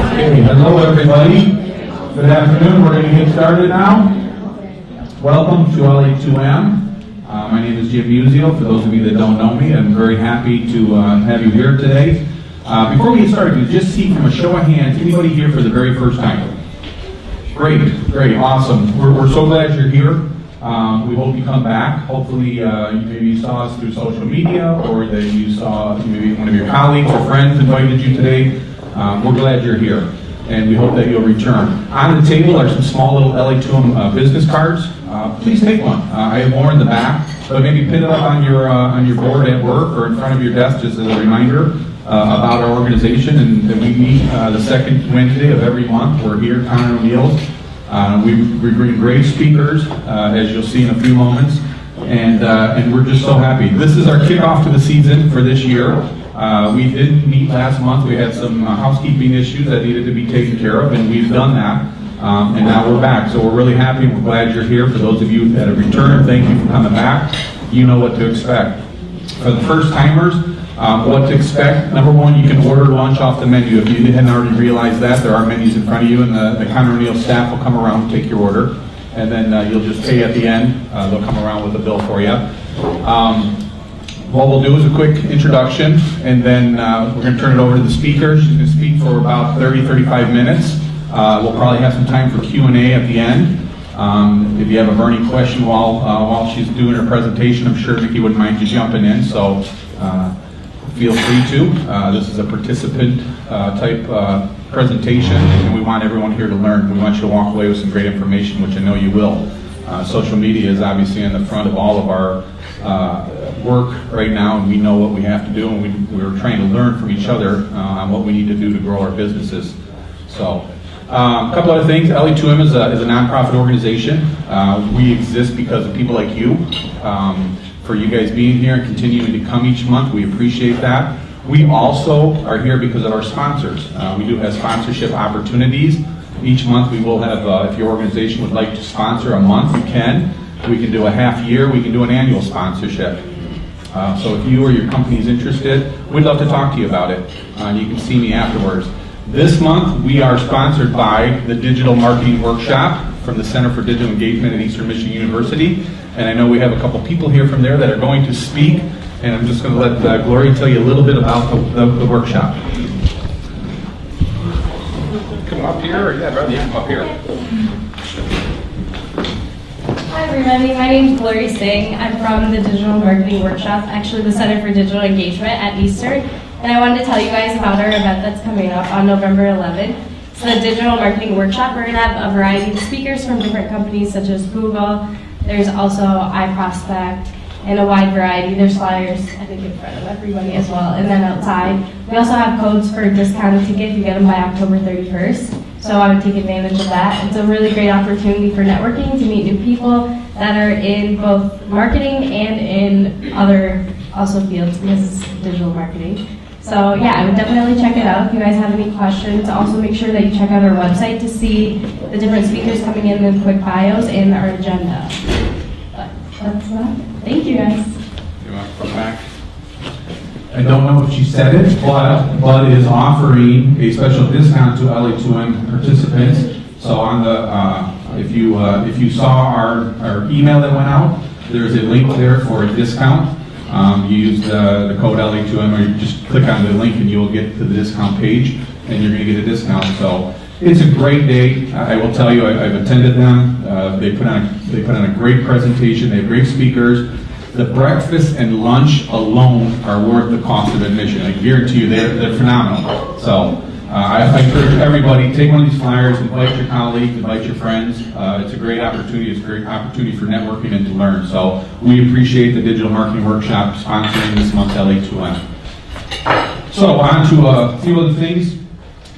Okay, hello everybody. Good afternoon. We're going to get started now. Welcome to LA2M. My name is Jim Musial. For those of you that don't know me, I'm very happy to have you here today. Before we get started, we just see from a show of hands, anybody here for the very first time? Great, awesome. We're so glad you're here. We hope you come back. Hopefully, maybe you saw us through social media, or that you saw maybe one of your colleagues or friends invited you today. We're glad you're here, and we hope that you'll return. On the table are some small little LA2M business cards. Please take one. I have more in the back, but maybe pin it up on your board at work or in front of your desk just as a reminder about our organization. And we meet the second Wednesday of every month. We're here, Conor O'Neill. We bring great speakers, as you'll see in a few moments, and we're just so happy. This is our kickoff to the season for this year. We didn't meet last month. We had some housekeeping issues that needed to be taken care of, and we've done that, and now we're back. So we're really happy. We're glad you're here. For those of you that have returned, thank you for coming back. You know what to expect. For the first-timers, what to expect. Number one, you can order lunch off the menu. If you hadn't already realized that, there are menus in front of you, and the Conor O'Neill staff will come around and take your order, and then you'll just pay at the end. They'll come around with a bill for you. What we'll do is a quick introduction, and then we're going to turn it over to the speaker. She's going to speak for about 30-35 minutes. We'll probably have some time for Q&A at the end. If you have a burning question while she's doing her presentation, I'm sure Vicki wouldn't mind you jumping in, so feel free to. This is a participant type presentation, and we want everyone here to learn. We want you to walk away with some great information, which I know you will. Social media is obviously in the front of all of our work right now, and we know what we have to do, and we're trying to learn from each other on what we need to do to grow our businesses. So, a couple other things. LA2M is a nonprofit organization. We exist because of people like you. For you guys being here and continuing to come each month, we appreciate that. We also are here because of our sponsors. We do have sponsorship opportunities. Each month we will have, if your organization would like to sponsor a month, you can. We can do a half year, we can do an annual sponsorship. So if you or your company is interested, we'd love to talk to you about it. You can see me afterwards. This month we are sponsored by the Digital Marketing Workshop from the Center for Digital Engagement at Eastern Michigan University. And I know we have a couple people here from there that are going to speak, and I'm just going to let Gloria tell you a little bit about the workshop. Come up here, or I'd rather you come up here. Hi everybody, my name is Gloria Singh. I'm from the Digital Marketing Workshop, actually the Center for Digital Engagement at Eastern. And I wanted to tell you guys about our event that's coming up on November 11th. It's the Digital Marketing Workshop. We're going to have a variety of speakers from different companies such as Google. There's also iProspect and a wide variety. There's flyers, I think, in front of everybody as well. And then outside, we also have codes for a discounted ticket. You get them by October 31st. So I would take advantage of that. It's a really great opportunity for networking, to meet new people that are in both marketing and in other also fields, because it's digital marketing. So yeah, I would definitely check it out if you guys have any questions. Also make sure that you check out our website to see the different speakers coming in and quick bios and our agenda. But that's that. Thank you guys. You want to come back? I don't know if she said it, but is offering a special discount to LA2M participants. So on the if you saw our email that went out, there's a link there for a discount. You use the code LA2M, or you just click on the link and you will get to the discount page, and you're going to get a discount. So it's a great day. I will tell you, I've attended them. They put on a great presentation. They have great speakers. The breakfast and lunch alone are worth the cost of admission. I guarantee you, they're phenomenal. So I encourage everybody, take one of these flyers, invite your colleagues, invite your friends. It's a great opportunity. It's a great opportunity for networking and to learn. So we appreciate the Digital Marketing Workshop sponsoring this month's LA2M. So on to a few other things.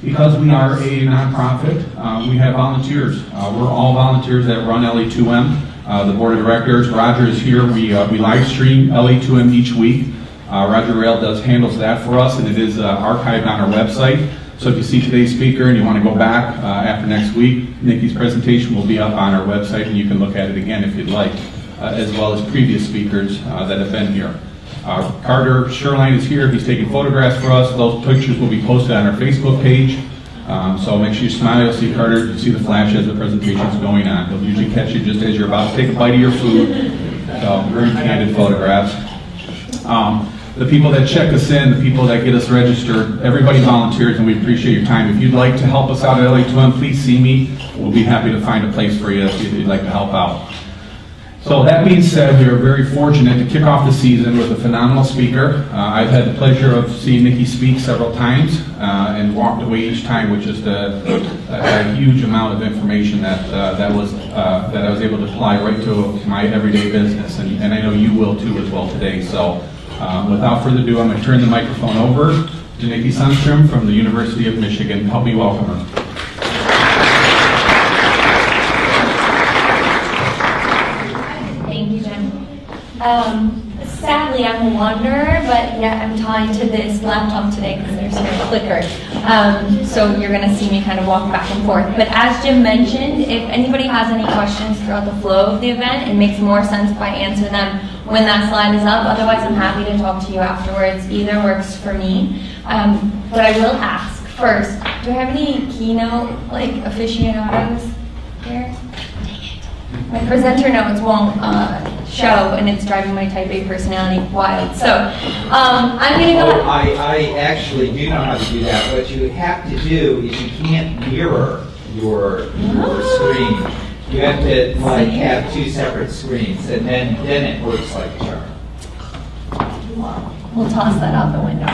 Because we are a nonprofit, we have volunteers. We're all volunteers that run LA2M. The board of directors, Roger is here. We live stream LA2M each week. Roger Rayle handles that for us, and it is archived on our website. So if you see today's speaker and you want to go back after next week, Nikki's presentation will be up on our website, and you can look at it again if you'd like, as well as previous speakers that have been here. Carter Sherline is here. He's taking photographs for us. Those pictures will be posted on our Facebook page. So make sure you smile. You'll see Carter, you see the flash as the presentation's going on. He'll usually catch you just as you're about to take a bite of your food. So very candid photographs. The people that check us in, the people that get us registered, everybody volunteers, and we appreciate your time. If you'd like to help us out at LA2M, please see me. We'll be happy to find a place for you if you'd like to help out. So that being said, we are very fortunate to kick off the season with a phenomenal speaker. I've had the pleasure of seeing Nikki speak several times and walked away each time with just a huge amount of information that I was able to apply right to my everyday business, and I know you will too as well today. So without further ado, I'm going to turn the microphone over to Nikki Sunstrum from the University of Michigan. Help me welcome her. Sadly, I'm a wanderer, but yet I'm tied to this laptop today because there's no clicker. So you're going to see me kind of walk back and forth. But as Jim mentioned, if anybody has any questions throughout the flow of the event, it makes more sense if I answer them when that slide is up. Otherwise, I'm happy to talk to you afterwards. Either works for me. But I will ask first, do I have any keynote aficionados here? My presenter notes won't show, and it's driving my type A personality wild. So I'm going to go ahead. I actually do know how to do that. What you have to do is you can't mirror your screen. You have to have two separate screens, and then it works like a charm. We'll toss that out the window.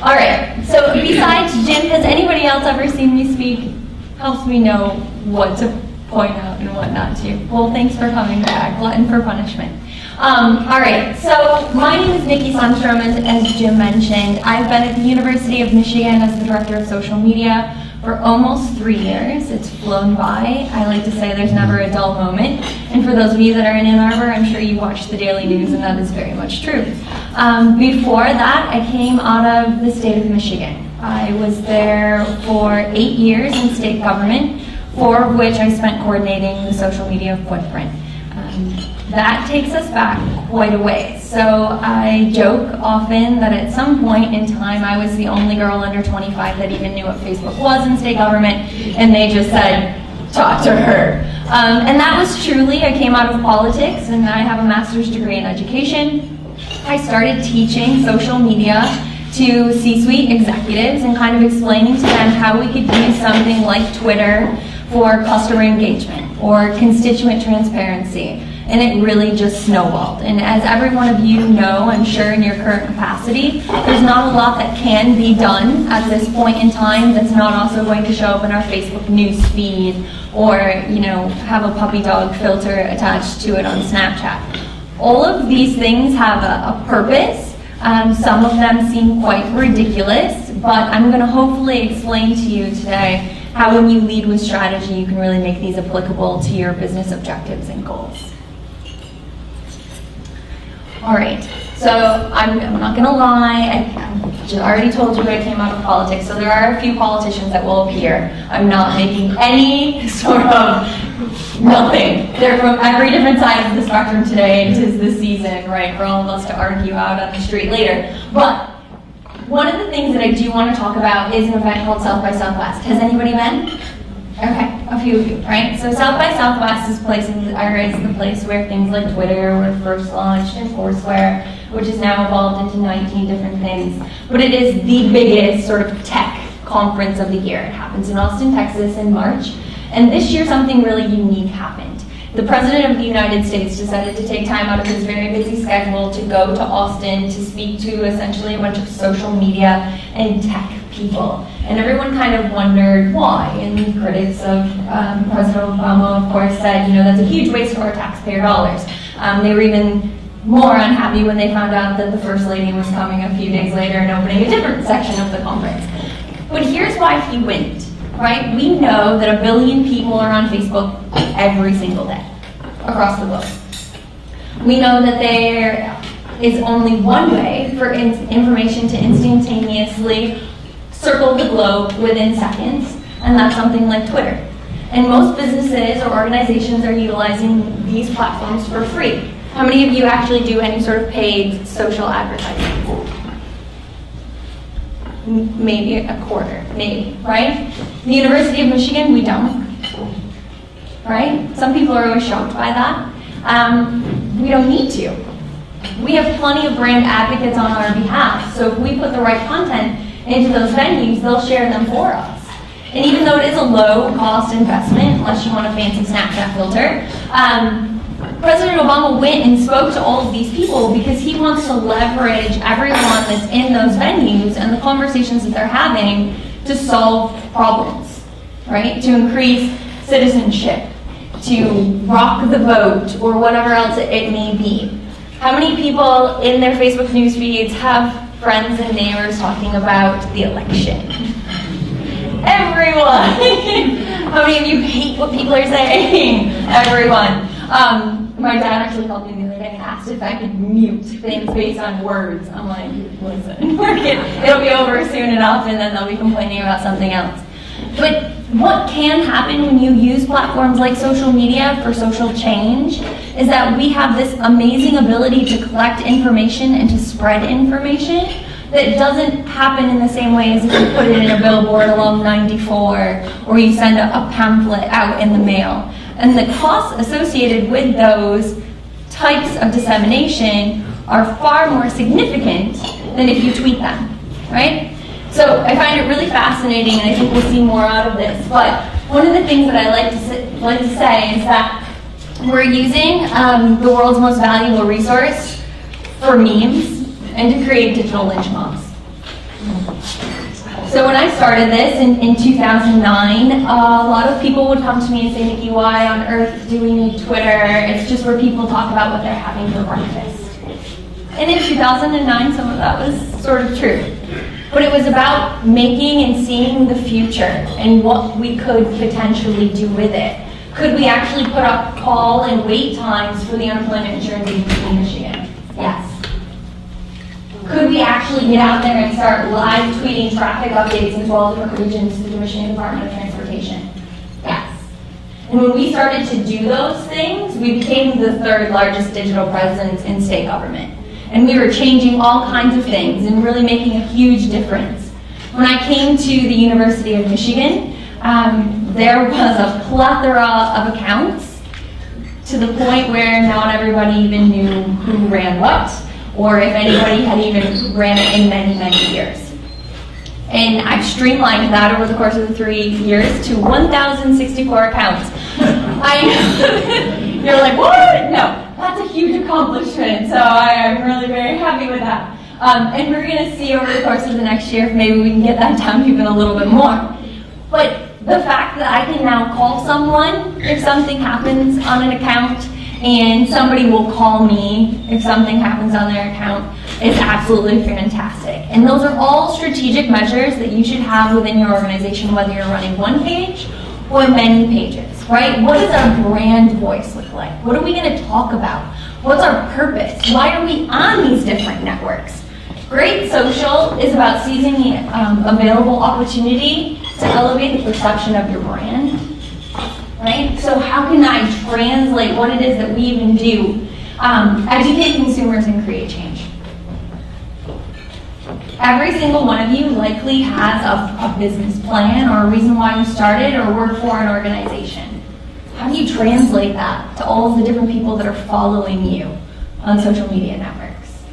All right. So besides Jim, has anybody else ever seen me speak? Helps me know what to point out and what not to. Well, thanks for coming back. Glutton for punishment. All right, so my name is Nikki Sunstrum, as Jim mentioned. I've been at the University of Michigan as the Director of Social Media for almost 3 years. It's flown by. I like to say there's never a dull moment. And for those of you that are in Ann Arbor, I'm sure you watch the daily news, and that is very much true. Before that, I came out of the state of Michigan. I was there for 8 years in state government, 4 of which I spent coordinating the social media footprint. That takes us back quite a way. So I joke often that at some point in time I was the only girl under 25 that even knew what Facebook was in state government, and they just said, talk to her. And that was truly, I came out of politics, and I have a master's degree in education. I started teaching social media to C-suite executives and kind of explaining to them how we could use something like Twitter for customer engagement or constituent transparency. And it really just snowballed. And as every one of you know, I'm sure in your current capacity, there's not a lot that can be done at this point in time that's not also going to show up in our Facebook news feed or, have a puppy dog filter attached to it on Snapchat. All of these things have a purpose. Some of them seem quite ridiculous, but I'm going to hopefully explain to you today how when you lead with strategy, you can really make these applicable to your business objectives and goals. All right, so I'm not going to lie. I already told you I came out of politics, so there are a few politicians that will appear. I'm not making any sort of nothing. They're from every different side of the spectrum today, and 'tis the season, right, for all of us to argue out on the street later. But one of the things that I do want to talk about is an event called South by Southwest. Has anybody been? Okay, a few of you, right? So South by Southwest is the place where things like Twitter were first launched and Foursquare, which has now evolved into 19 different things. But it is the biggest sort of tech conference of the year. It happens in Austin, Texas in March. And this year something really unique happened. The President of the United States decided to take time out of his very busy schedule to go to Austin to speak to essentially a bunch of social media and tech people. And everyone kind of wondered why. And the critics of President Obama, of course, said, that's a huge waste of our taxpayer dollars. They were even more unhappy when they found out that the First Lady was coming a few days later and opening a different section of the conference. But here's why he went, right? We know that 1 billion people are on Facebook every single day across the globe. We know that there is only one way for information to instantaneously circle the globe within seconds, and that's something like Twitter. And most businesses or organizations are utilizing these platforms for free. How many of you actually do any sort of paid social advertising? maybe a quarter, maybe, right? The University of Michigan, we don't, right? Some people are always shocked by that. We don't need to. We have plenty of brand advocates on our behalf, so if we put the right content into those venues, they'll share them for us. And even though it is a low-cost investment, unless you want a fancy Snapchat filter, President Obama went and spoke to all of these people because he wants to leverage everyone that's in those venues and the conversations that they're having to solve problems, right? To increase citizenship, to rock the vote, or whatever else it may be. How many people in their Facebook news feeds have friends and neighbors talking about the election? Everyone! How many of you hate what people are saying? Everyone. My dad actually called me the other day and asked if I could mute things based on words. I'm like, listen, it'll be over soon enough and then they'll be complaining about something else. But what can happen when you use platforms like social media for social change is that we have this amazing ability to collect information and to spread information that doesn't happen in the same way as if you put it in a billboard along 94 or you send a pamphlet out in the mail. And the costs associated with those types of dissemination are far more significant than if you tweet them, right? So I find it really fascinating, and I think we'll see more out of this. But one of the things that I like to say is that we're using the world's most valuable resource for memes and to create digital lynch mobs. So when I started this in 2009, a lot of people would come to me and say, Nikki, why on earth do we need Twitter? It's just where people talk about what they're having for breakfast. And in 2009, some of that was sort of true. But it was about making and seeing the future and what we could potentially do with it. Could we actually put up call and wait times for the unemployment insurance agency in Michigan? Yes. Could we actually get out there and start live tweeting traffic updates in 12 different regions to the Michigan Department of Transportation? Yes. And when we started to do those things, we became the third largest digital presence in state government. And we were changing all kinds of things and really making a huge difference. When I came to the University of Michigan, there was a plethora of accounts to the point where not everybody even knew who ran what, or if anybody had even ran it in many, many years. And I've streamlined that over the course of the 3 years to 1,064 accounts. I know. You're like, what? No. That's a huge accomplishment, so I'm really very happy with that. And we're going to see over the course of the next year if maybe we can get that down even a little bit more. But the fact that I can now call someone if something happens on an account, and somebody will call me if something happens on their account, is absolutely fantastic. And those are all strategic measures that you should have within your organization, whether you're running one page or many pages, right? What does our brand voice look like? What are we going to talk about? What's our purpose? Why are we on these different networks? Great social is about seizing the available opportunity to elevate the perception of your brand, right? So how can I translate what it is that we even do? Educate consumers and create change. Every single one of you likely has a business plan or a reason why you started or work for an organization. How do you translate that to all of the different people that are following you on social media networks?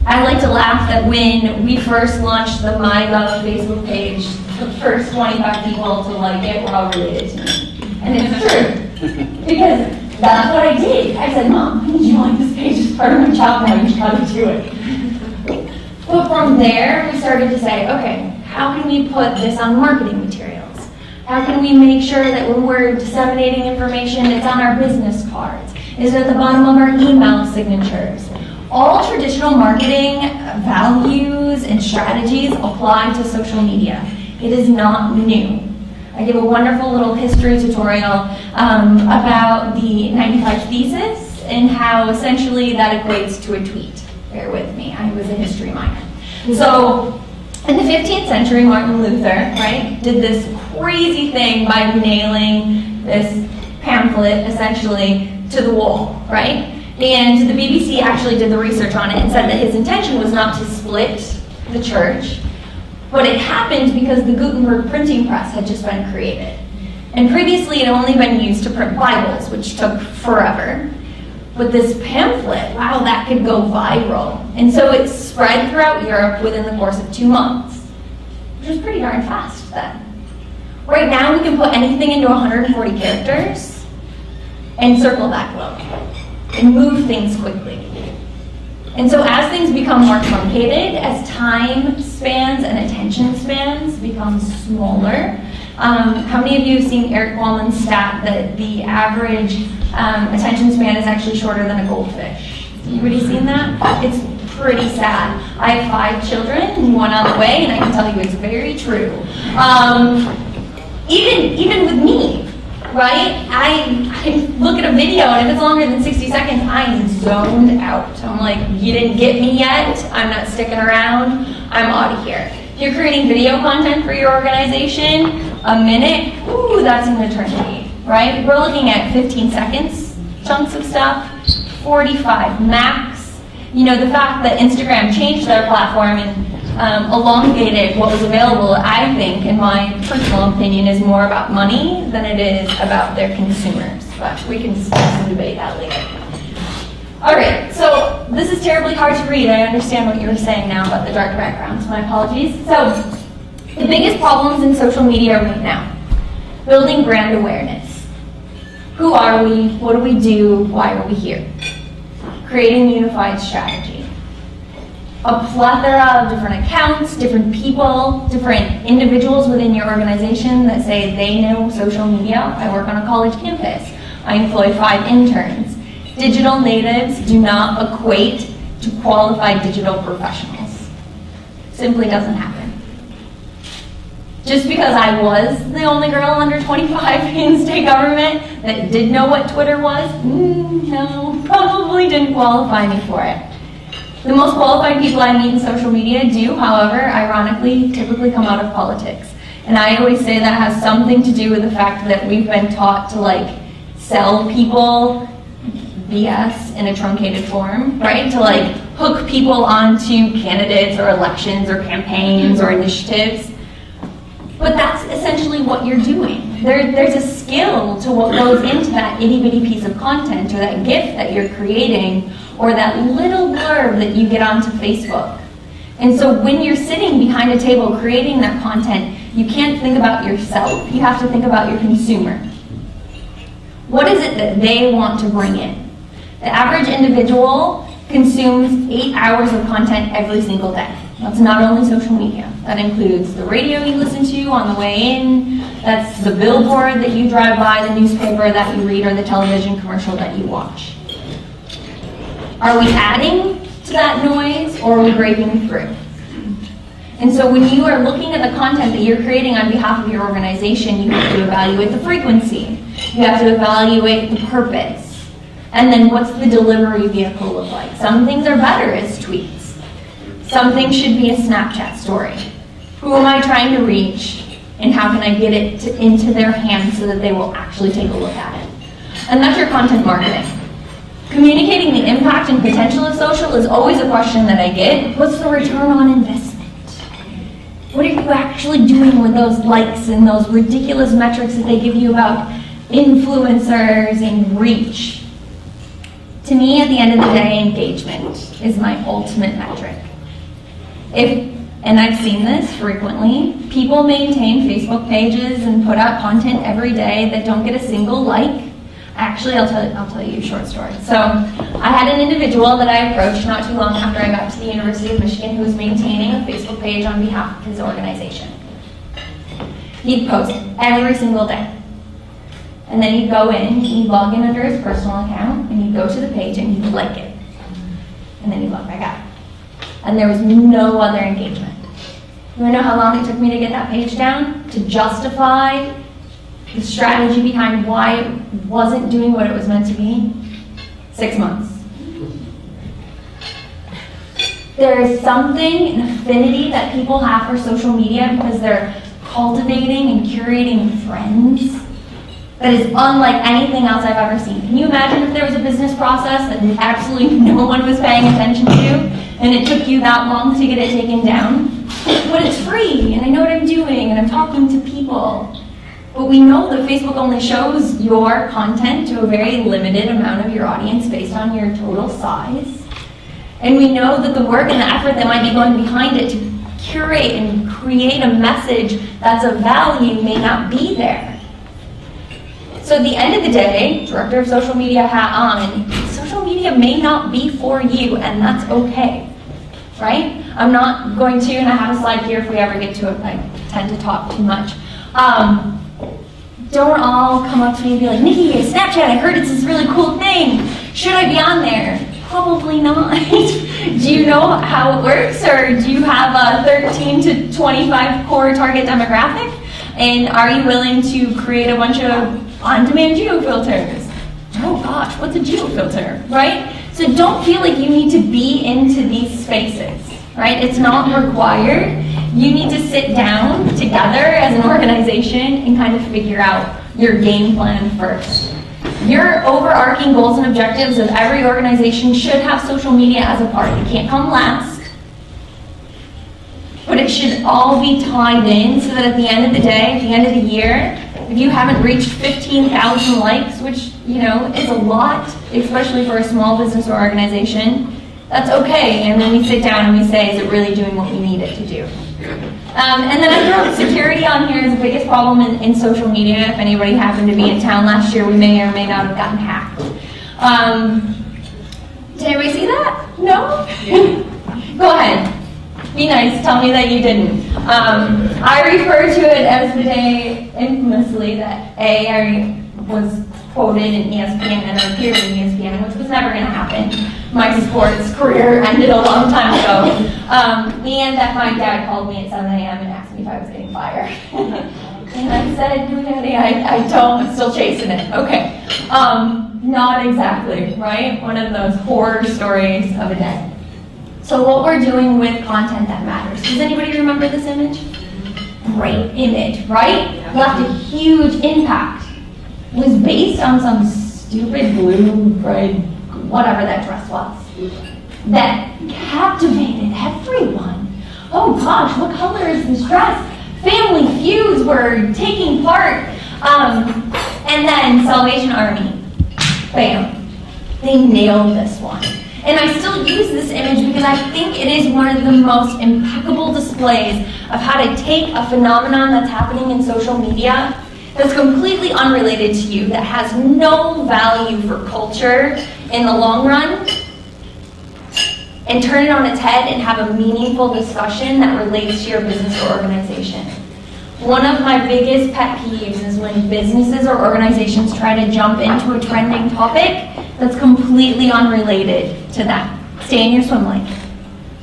I like to laugh that when we first launched the MyGov Facebook page, the first 25 people to like it were all related to me. And it's true, because that's what I did. I said, Mom, I need you to like this page as part of my job now, you gotta do it. But from there, we started to say, okay, how can we put this on marketing materials? How can we make sure that when we're disseminating information, it's on our business cards? Is it at the bottom of our email signatures? All traditional marketing values and strategies apply to social media. It is not new. I give a wonderful little history tutorial about the 95 Thesis and how essentially that equates to a tweet. Bear with me, I was a history minor. So, in the 15th century, Martin Luther, right, did this crazy thing by nailing this pamphlet, essentially, to the wall, right? And the BBC actually did the research on it and said that his intention was not to split the church, But it happened because the Gutenberg printing press had just been created. And previously it had only been used to print Bibles, which took forever. But this pamphlet, wow, that could go viral. And so it spread throughout Europe within the course of 2 months, which was pretty darn fast then. Right now we can put anything into 140 characters and circle that globe and move things quickly. And so as things become more truncated, as time spans and attention spans become smaller, how many of you have seen Eric Wallman's stat that the average attention span is actually shorter than a goldfish? Anybody seen that? It's pretty sad. I have 5 children, 1 on the way, and I can tell you it's very true. Even with me, right? I look at a video, and if it's longer than 60 seconds, I am zoned out. I'm like, you didn't get me yet. I'm not sticking around. I'm out of here. If you're creating video content for your organization, a minute, ooh, that's an eternity, right? We're looking at 15 seconds, chunks of stuff, 45 max. You know, the fact that Instagram changed their platform and elongated what was available, I think, in my personal opinion, is more about money than it is about their consumers. But we can discuss and debate that later. All right, so this is terribly hard to read. I understand what you were saying now about the dark backgrounds. My apologies. So the biggest problems in social media right now: building brand awareness. Who are we? What do we do? Why are we here? Creating unified strategy. A plethora of different accounts, different people, different individuals within your organization that say they know social media. I work on a college campus. I employ 5 interns. Digital natives do not equate to qualified digital professionals. Simply doesn't happen. Just because I was the only girl under 25 in state government that did know what Twitter was, no, probably didn't qualify me for it. The most qualified people I meet in social media do, however, ironically, typically come out of politics. And I always say that has something to do with the fact that we've been taught to sell people BS in a truncated form, right? To hook people onto candidates or elections or campaigns or initiatives. But that's essentially what you're doing. There's a skill to what goes into that itty-bitty piece of content or that GIF that you're creating or that little blurb that you get onto Facebook. And so when you're sitting behind a table creating that content, you can't think about yourself. You have to think about your consumer. What is it that they want to bring in? The average individual consumes 8 hours of content every single day. That's not only social media. That includes the radio you listen to on the way in, that's the billboard that you drive by, the newspaper that you read, or the television commercial that you watch. Are we adding to that noise, or are we breaking through? And so when you are looking at the content that you're creating on behalf of your organization, you have to evaluate the frequency. You have to evaluate the purpose. And then what's the delivery vehicle look like? Some things are better as tweets. Some things should be a Snapchat story. Who am I trying to reach, and how can I get it into their hands so that they will actually take a look at it? And that's your content marketing. Communicating the impact and potential of social is always a question that I get. What's the return on investment? What are you actually doing with those likes and those ridiculous metrics that they give you about influencers and reach? To me, at the end of the day, engagement is my ultimate metric. And I've seen this frequently, people maintain Facebook pages and put out content every day that don't get a single like. Actually, I'll tell you a short story. So I had an individual that I approached not too long after I got to the University of Michigan who was maintaining a Facebook page on behalf of his organization. He'd post every single day. And then he'd go in, he'd log in under his personal account, and he'd go to the page and he'd like it. And then he'd log back out. And there was no other engagement. You wanna know how long it took me to get that page down? To justify the strategy behind why it wasn't doing what it was meant to be? 6 months. There is something, an affinity that people have for social media because they're cultivating and curating friends that is unlike anything else I've ever seen. Can you imagine if there was a business process that absolutely no one was paying attention to, and it took you that long to get it taken down? But it's free, and I know what I'm doing, and I'm talking to people. But we know that Facebook only shows your content to a very limited amount of your audience based on your total size. And we know that the work and the effort that might be going behind it to curate and create a message that's of value may not be there. So at the end of the day, director of social media hat on, social media may not be for you, and that's okay, right? I'm not going to, and I have a slide here if we ever get to it, I tend to talk too much. Don't all come up to me and be like, Nikki, Snapchat, I heard it's this really cool thing. Should I be on there? Probably not. Do you know how it works, or do you have a 13 to 25 core target demographic? And are you willing to create a bunch of on-demand geo-filters? Oh gosh, what's a geo-filter, right? So don't feel like you need to be into these spaces, right? It's not required. You need to sit down together as an organization and kind of figure out your game plan first. Your overarching goals and objectives of every organization should have social media as a part. It can't come last, but it should all be tied in so that at the end of the day, at the end of the year, if you haven't reached 15,000 likes, which, you know, is a lot, especially for a small business or organization, that's okay. And then we sit down and we say, is it really doing what we need it to do? And then I throw security on here as the biggest problem in social media. If anybody happened to be in town last year, we may or may not have gotten hacked. Did anybody see that? No? Go ahead. Be nice. Tell me that you didn't. I refer to it as the day, infamously, that I was quoted in ESPN and appeared in ESPN, which was never going to happen. My sports career ended a long time ago. And that my dad called me at 7 a.m. and asked me if I was getting fired. And I said, Daddy, I don't, I'm still chasing it. Okay. Not exactly, right? One of those horror stories of a day. So what we're doing with content that matters. Does anybody remember this image? Great image, right? Left a huge impact. It was based on some stupid blue, red, whatever that dress was, that captivated everyone. Oh gosh, what color is this dress? Family feuds were taking part. And then Salvation Army, bam, they nailed this one. And I still use this image because I think it is one of the most impeccable displays of how to take a phenomenon that's happening in social media that's completely unrelated to you, that has no value for culture in the long run, and turn it on its head and have a meaningful discussion that relates to your business or organization. One of my biggest pet peeves is when businesses or organizations try to jump into a trending topic that's completely unrelated to them. Stay in your swim lane,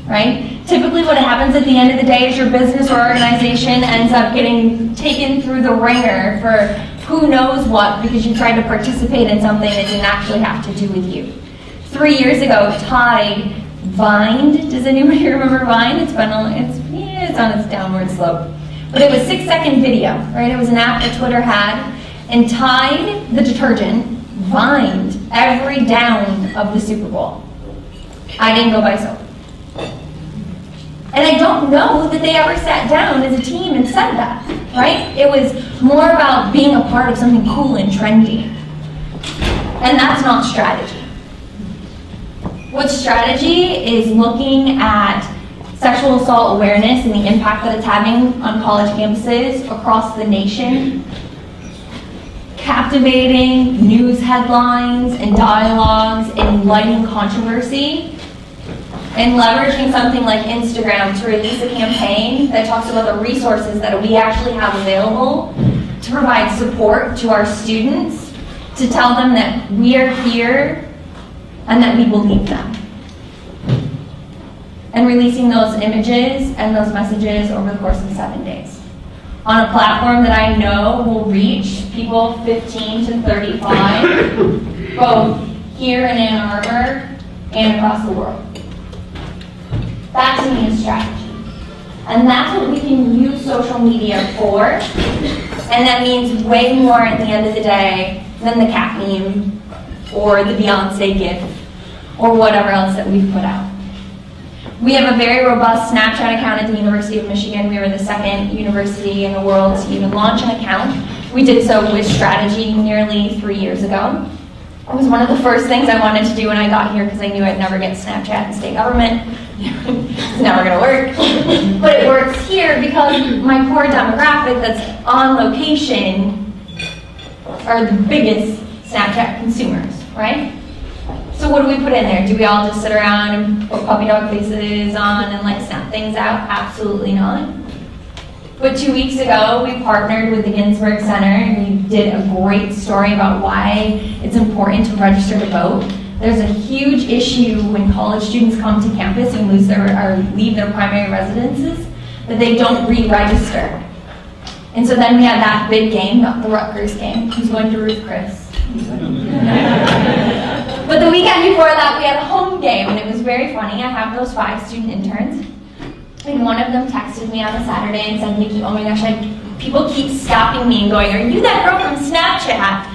right? Typically what happens at the end of the day is your business or organization ends up getting taken through the ringer for who knows what because you tried to participate in something that didn't actually have to do with you. 3 years ago, Tide Vined. Does anybody remember Vine? It's on its downward slope. But it was 6-second video, right? It was an app that Twitter had, and Tide, the detergent, vined every down of the Super Bowl. I didn't go buy soap. And I don't know that they ever sat down as a team and said that, right? It was more about being a part of something cool and trendy. And that's not strategy. What's strategy is looking at sexual assault awareness and the impact that it's having on college campuses across the nation, captivating news headlines and dialogues and lighting controversy, and leveraging something like Instagram to release a campaign that talks about the resources that we actually have available to provide support to our students, to tell them that we are here and that we believe them. And releasing those images and those messages over the course of 7 days. On a platform that I know will reach people 15 to 35, both here in Ann Arbor and across the world. That to me is strategy. And that's what we can use social media for. And that means way more at the end of the day than the cat meme or the Beyonce gif or whatever else that we've put out. We have a very robust Snapchat account at the University of Michigan. We were the second university in the world to even launch an account. We did so with strategy nearly 3 years ago. It was one of the first things I wanted to do when I got here because I knew I'd never get Snapchat in state government. It's never going to work. But it works here because my core demographic that's on location are the biggest Snapchat consumers, right? So what do we put in there? Do we all just sit around and put puppy dog faces on and like snap things out? Absolutely not. But 2 weeks ago, we partnered with the Ginsburg Center and we did a great story about why it's important to register to vote. There's a huge issue when college students come to campus and leave their primary residences that they don't re-register. And so then we had that big game, not the Rutgers game. Who's going to Ruth Chris? But the weekend before that, we had a home game, and it was very funny. I have those 5 student interns, and one of them texted me on a Saturday and said, Nikki, oh my gosh, people keep stopping me and going, are you that girl from Snapchat?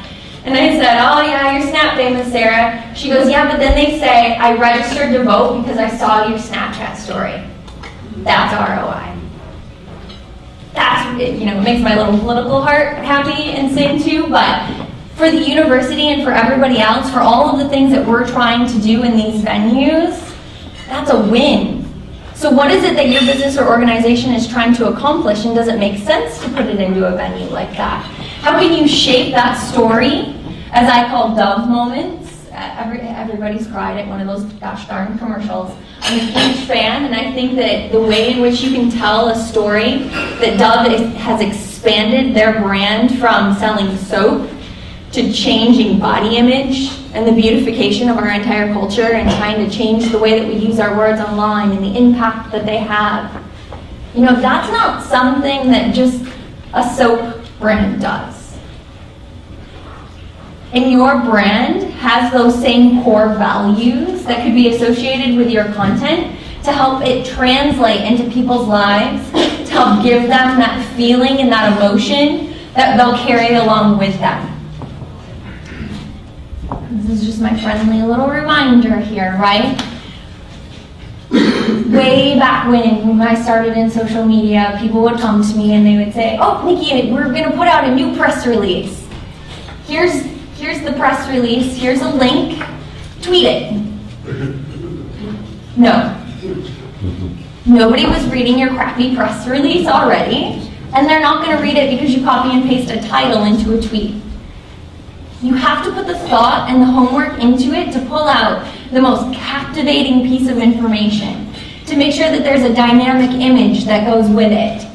And I said, oh yeah, you're Snap famous, Sarah. She goes, yeah, but then they say, I registered to vote because I saw your Snapchat story. That's ROI. That's, it makes my little political heart happy and sing too, but for the university and for everybody else, for all of the things that we're trying to do in these venues, that's a win. So what is it that your business or organization is trying to accomplish, and does it make sense to put it into a venue like that? How can you shape that story, as I call Dove moments? Everybody's cried at one of those gosh darn commercials. I'm a huge fan, and I think that the way in which you can tell a story that Dove has expanded their brand from selling soap to changing body image and the beautification of our entire culture and trying to change the way that we use our words online and the impact that they have. That's not something that just a soap brand does. And your brand has those same core values that could be associated with your content to help it translate into people's lives, to help give them that feeling and that emotion that they'll carry along with them. This is just my friendly little reminder here, right? Way back when I started in social media, people would come to me and they would say, oh, Nikki, we're going to put out a new press release. Here's the press release. Here's a link. Tweet it. No. Nobody was reading your crappy press release already, and they're not going to read it because you copy and paste a title into a tweet. You have to put the thought and the homework into it to pull out the most captivating piece of information, to make sure that there's a dynamic image that goes with it.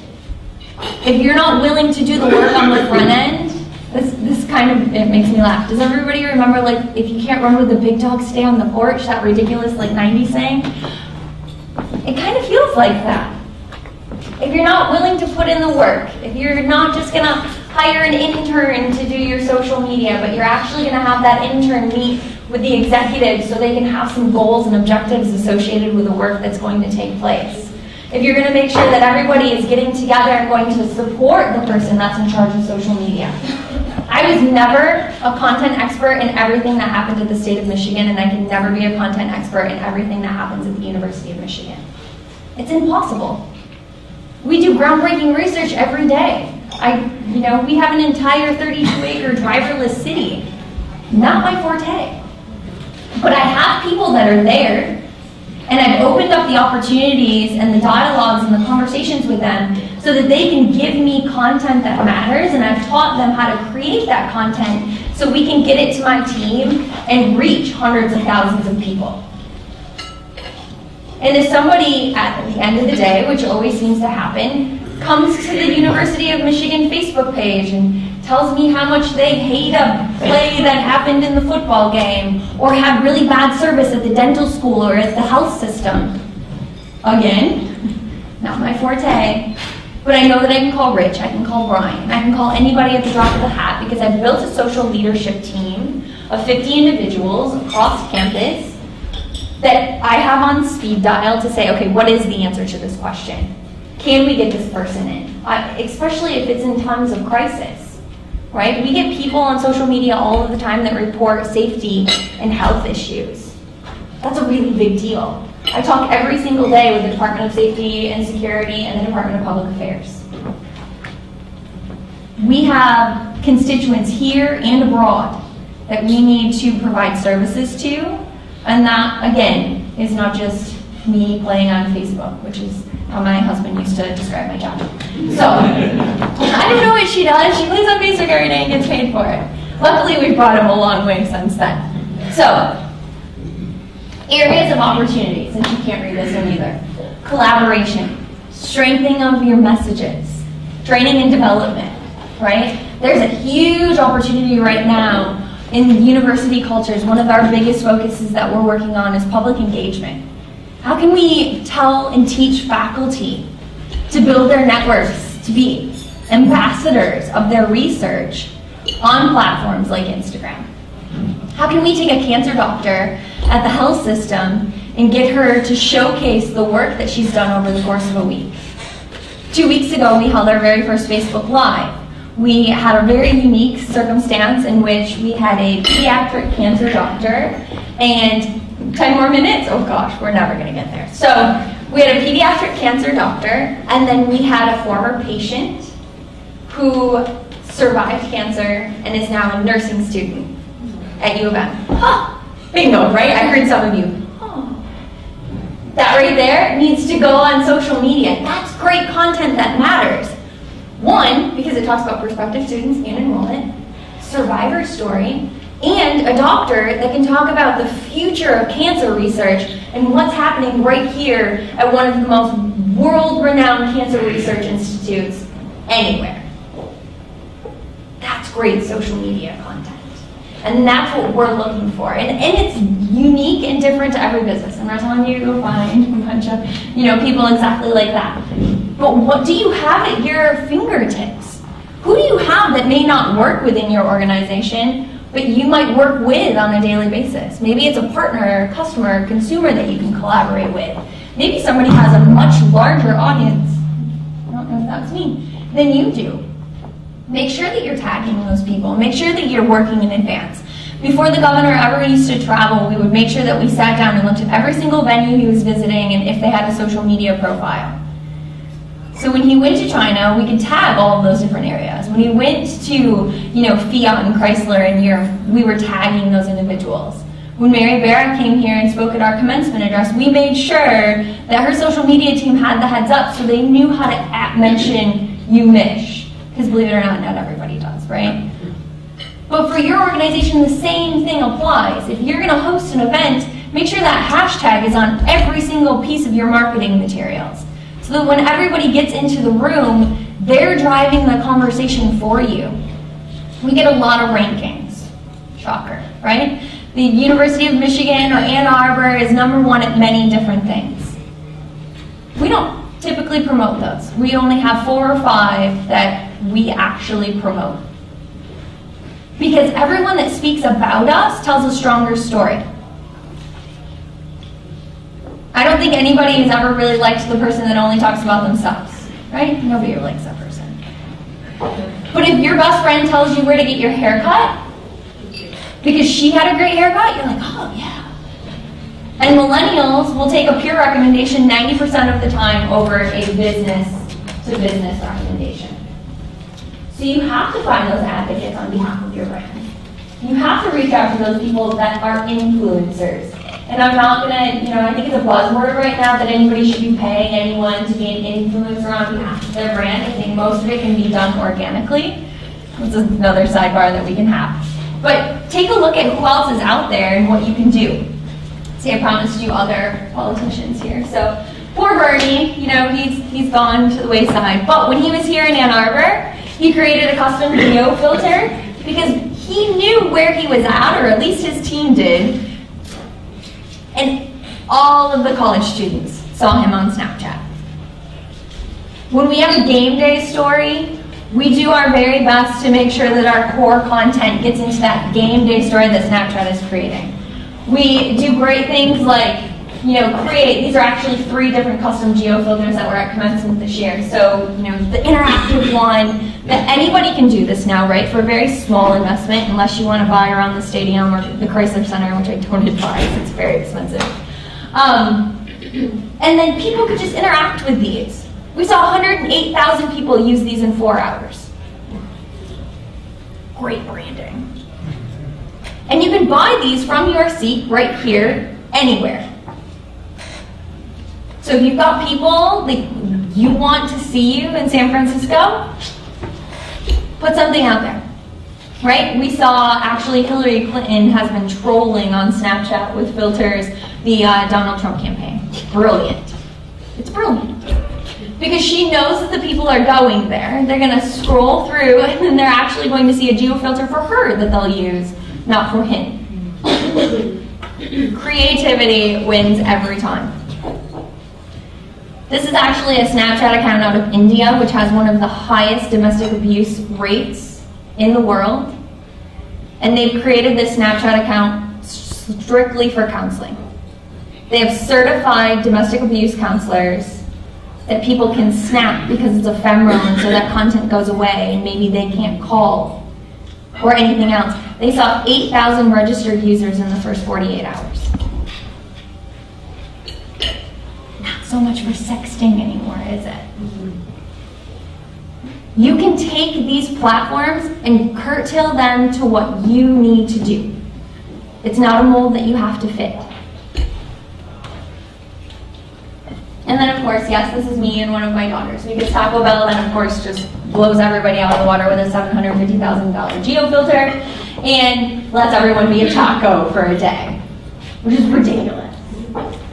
If you're not willing to do the work on the front end, this kind of, it makes me laugh. Does everybody remember, like, if you can't run with the big dog, stay on the porch, that ridiculous, like, 90s saying? It kind of feels like that. If you're not willing to put in the work, if you're not just going to hire an intern to do your social media, but you're actually going to have that intern meet with the executives so they can have some goals and objectives associated with the work that's going to take place. If you're going to make sure that everybody is getting together and going to support the person that's in charge of social media. I was never a content expert in everything that happened at the state of Michigan, and I can never be a content expert in everything that happens at the University of Michigan. It's impossible. We do groundbreaking research every day. We have an entire 32-acre driverless city. Not my forte. But I have people that are there, and I've opened up the opportunities and the dialogues and the conversations with them so that they can give me content that matters, and I've taught them how to create that content so we can get it to my team and reach hundreds of thousands of people. And if somebody, at the end of the day, which always seems to happen, comes to the University of Michigan Facebook page and tells me how much they hate a play that happened in the football game, or had really bad service at the dental school or at the health system. Again, not my forte, but I know that I can call Rich, I can call Brian, I can call anybody at the drop of the hat because I've built a social leadership team of 50 individuals across campus that I have on speed dial to say, okay, what is the answer to this question? Can we get this person in? Especially if it's in times of crisis, right? We get people on social media all of the time that report safety and health issues. That's a really big deal. I talk every single day with the Department of Safety and Security and the Department of Public Affairs. We have constituents here and abroad that we need to provide services to, and that, again, is not just me playing on Facebook, which is how my husband used to describe my job. So, I don't know what she does. She plays on Facebook every day and gets paid for it. Luckily, we've brought him a long way since then. So, areas of opportunity, since you can't read this one either. Collaboration, strengthening of your messages, training and development, right? There's a huge opportunity right now in university cultures. One of our biggest focuses that we're working on is public engagement. How can we tell and teach faculty to build their networks, to be ambassadors of their research on platforms like Instagram? How can we take a cancer doctor at the health system and get her to showcase the work that she's done over the course of a week? 2 weeks ago, we held our very first Facebook Live. We had a very unique circumstance in which we had a pediatric cancer doctor, and 10 more minutes? Oh gosh, we're never gonna get there. So we had a pediatric cancer doctor, and then we had a former patient who survived cancer and is now a nursing student at U of M. Huh, bingo, right? I heard some of you. Oh. That right there needs to go on social media. That's great content that matters. One, because it talks about prospective students and enrollment, survivor story, and a doctor that can talk about the future of cancer research and what's happening right here at one of the most world-renowned cancer research institutes anywhere. That's great social media content. And that's what we're looking for. And it's unique and different to every business. I'm not telling you to go find a bunch of people exactly like that. But what do you have at your fingertips? Who do you have that may not work within your organization, but you might work with on a daily basis? Maybe it's a partner, customer, consumer that you can collaborate with. Maybe somebody has a much larger audience, I don't know if that's me, than you do. Make sure that you're tagging those people. Make sure that you're working in advance. Before the governor ever used to travel, we would make sure that we sat down and looked at every single venue he was visiting and if they had a social media profile. So when he went to China, we could tag all of those different areas. When he went to, Fiat and Chrysler in Europe, we were tagging those individuals. When Mary Barrett came here and spoke at our commencement address, we made sure that her social media team had the heads up so they knew how to mention UMich. Because believe it or not everybody does, right? But for your organization, the same thing applies. If you're going to host an event, make sure that hashtag is on every single piece of your marketing materials. So that when everybody gets into the room, they're driving the conversation for you. We get a lot of rankings. Shocker, right? The University of Michigan or Ann Arbor is #1 at many different things. We don't typically promote those. We only have 4 or 5 that we actually promote. Because everyone that speaks about us tells a stronger story. I don't think anybody has ever really liked the person that only talks about themselves, right? Nobody likes that person. But if your best friend tells you where to get your hair cut, because she had a great haircut, you're like, oh yeah. And millennials will take a peer recommendation 90% of the time over a business-to-business recommendation. So you have to find those advocates on behalf of your brand. You have to reach out to those people that are influencers. And I'm not going to, I think it's a buzzword right now that anybody should be paying anyone to be an influencer on behalf of their brand. I think most of it can be done organically. This is another sidebar that we can have. But take a look at who else is out there and what you can do. See, I promised you other politicians here. So poor Bernie, he's gone to the wayside. But when he was here in Ann Arbor, he created a custom video filter because he knew where he was at, or at least his team did. And all of the college students saw him on Snapchat. When we have a game day story, we do our very best to make sure that our core content gets into that game day story that Snapchat is creating. We do great things like, these are actually 3 different custom geo filters that were at commencement this year. So, the interactive one, that anybody can do this now, right, for a very small investment, unless you want to buy around the stadium or the Chrysler Center, which I don't advise, it's very expensive. And then people could just interact with these. We saw 108,000 people use these in 4 hours. Great branding. And you can buy these from your seat right here, anywhere. So if you've got people that you want to see you in San Francisco, put something out there. Right? We saw, actually, Hillary Clinton has been trolling on Snapchat with filters the Donald Trump campaign. Brilliant. It's brilliant. Because she knows that the people are going there. They're going to scroll through, and then they're actually going to see a geofilter for her that they'll use, not for him. Creativity wins every time. This is actually a Snapchat account out of India, which has one of the highest domestic abuse rates in the world. And they've created this Snapchat account strictly for counseling. They have certified domestic abuse counselors that people can snap because it's ephemeral and so that content goes away and maybe they can't call or anything else. They saw 8,000 registered users in the first 48 hours. Not so much for sexting anymore, is it? You can take these platforms and curtail them to what you need to do. It's not a mold that you have to fit. And then, of course, yes, this is me and one of my daughters. We get Taco Bell, and of course, just blows everybody out of the water with a $750,000 geofilter and lets everyone be a taco for a day, which is ridiculous.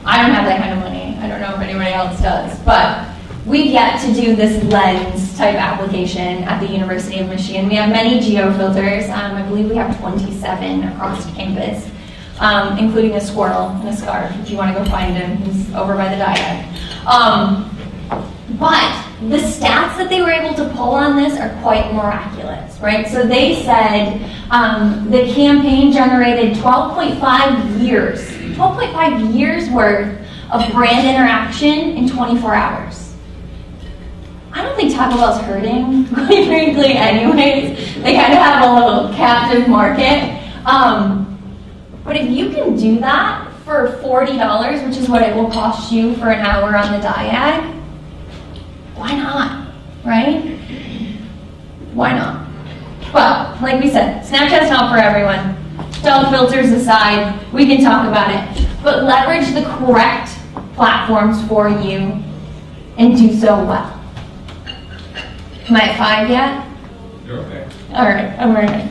I don't have that kind of money. I don't know if anybody else does, but we've yet to do this lens type application at the University of Michigan. We have many geofilters. I believe we have 27 across campus, including a squirrel and a scarf, if you want to go find him. He's over by the diag. But the stats that they were able to pull on this are quite miraculous, right? So they said the campaign generated 12.5 years worth of brand interaction in 24 hours. I don't think Taco Bell's hurting, quite frankly, anyways. They kind of have a little captive market. But if you can do that for $40, which is what it will cost you for an hour on the diag, why not, right? Why not? Well, like we said, Snapchat's not for everyone. Dog filters aside, we can talk about it. But leverage the correct platforms for you and do so well. Am I at 5 yet? You're okay. All right, I'm ready.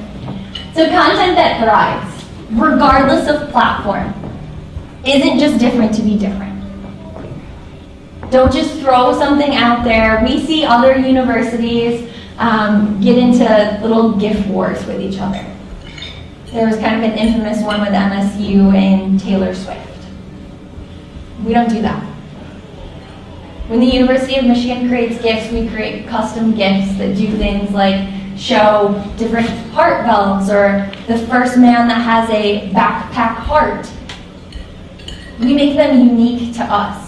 So content that thrives, regardless of platform, isn't just different to be different. Don't just throw something out there. We see other universities get into little GIF wars with each other. There was kind of an infamous one with MSU and Taylor Swift. We don't do that. When the University of Michigan creates GIFs, we create custom GIFs that do things like show different heart valves or the first man that has a backpack heart. We make them unique to us.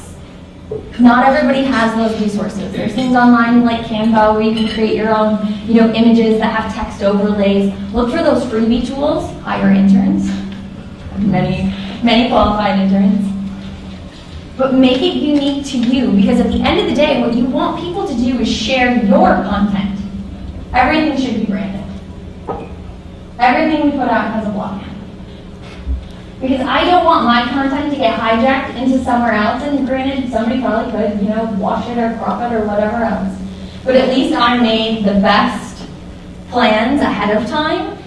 Not everybody has those resources. There's things online like Canva where you can create your own, images that have text overlays. Look for those freebie tools. Hire interns. Many qualified interns. But make it unique to you, because at the end of the day, what you want people to do is share your content. Everything should be branded. Everything we put out has a block. Because I don't want my content to get hijacked into somewhere else, and granted, somebody probably could, wash it or crop it or whatever else. But at least I made the best plans ahead of time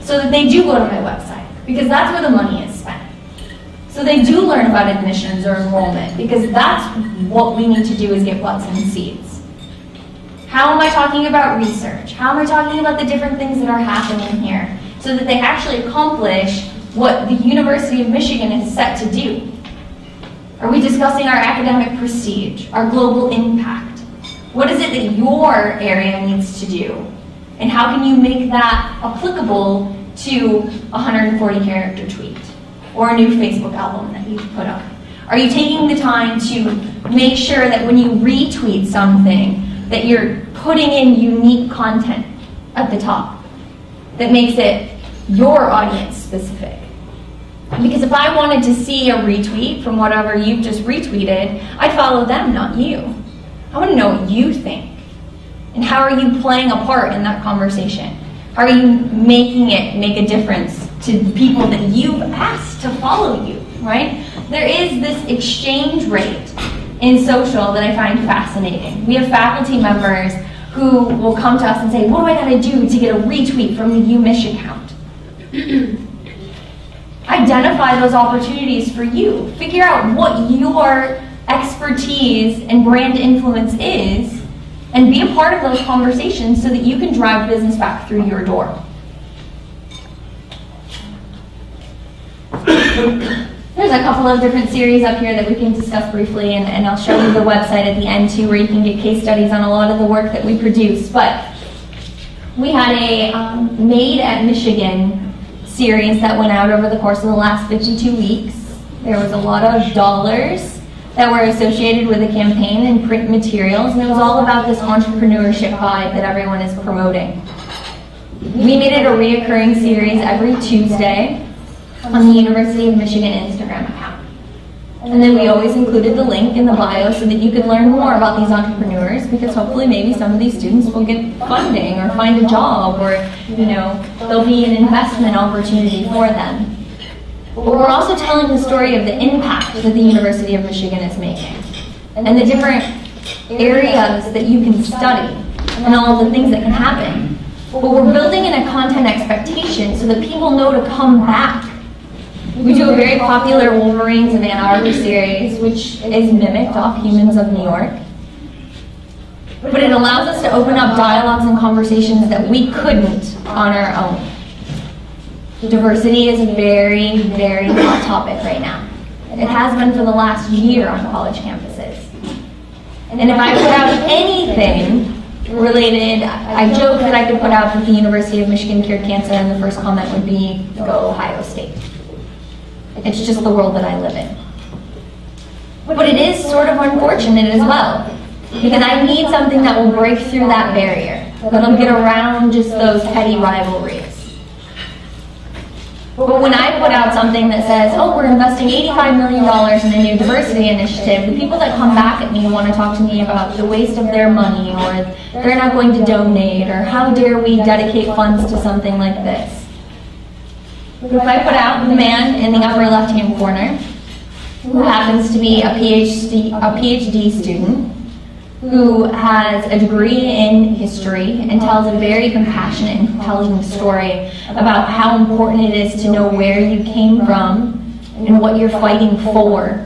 so that they do go to my website, because that's where the money is spent. So they do learn about admissions or enrollment, because that's what we need to do is get butts in seats. How am I talking about research? How am I talking about the different things that are happening here so that they actually accomplish what the University of Michigan is set to do? Are we discussing our academic prestige, our global impact? What is it that your area needs to do? And how can you make that applicable to a 140-character tweet or a new Facebook album that you've put up? Are you taking the time to make sure that when you retweet something that you're putting in unique content at the top that makes it your audience specific? Because if I wanted to see a retweet from whatever you've just retweeted, I'd follow them, not you. I want to know what you think. And how are you playing a part in that conversation? How are you making it make a difference to the people that you've asked to follow you, right? There is this exchange rate in social that I find fascinating. We have faculty members who will come to us and say, what do I gotta do to get a retweet from the UMich account? Identify those opportunities for you. Figure out what your expertise and brand influence is, and be a part of those conversations so that you can drive business back through your door. There's a couple of different series up here that we can discuss briefly, and I'll show you the website at the end too, where you can get case studies on a lot of the work that we produce. But we had a Made at Michigan series that went out over the course of the last 52 weeks. There was a lot of dollars that were associated with the campaign and print materials, and it was all about this entrepreneurship vibe that everyone is promoting. We made it a reoccurring series every Tuesday on the University of Michigan Instagram account. And then we always included the link in the bio so that you could learn more about these entrepreneurs, because hopefully maybe some of these students will get funding or find a job, or there'll be an investment opportunity for them. But we're also telling the story of the impact that the University of Michigan is making, and the different areas that you can study, and all of the things that can happen. But we're building in a content expectation so that people know to come back. We do a very popular Wolverines of Ann Arbor series, which is mimicked off Humans of New York. But it allows us to open up dialogues and conversations that we couldn't on our own. Diversity is a very, very hot topic right now. It has been for the last year on college campuses. And if I put out anything related, I joke that I could put out that the University of Michigan cured cancer, and the first comment would be, go Ohio State. It's just the world that I live in. But it is sort of unfortunate as well, because I need something that will break through that barrier, that'll get around just those petty rivalries. But when I put out something that says, oh, we're investing $85 million in a new diversity initiative, the people that come back at me want to talk to me about the waste of their money, or they're not going to donate, or how dare we dedicate funds to something like this. But if I put out the man in the upper left-hand corner, who happens to be a PhD student, who has a degree in history and tells a very compassionate and compelling story about how important it is to know where you came from and what you're fighting for,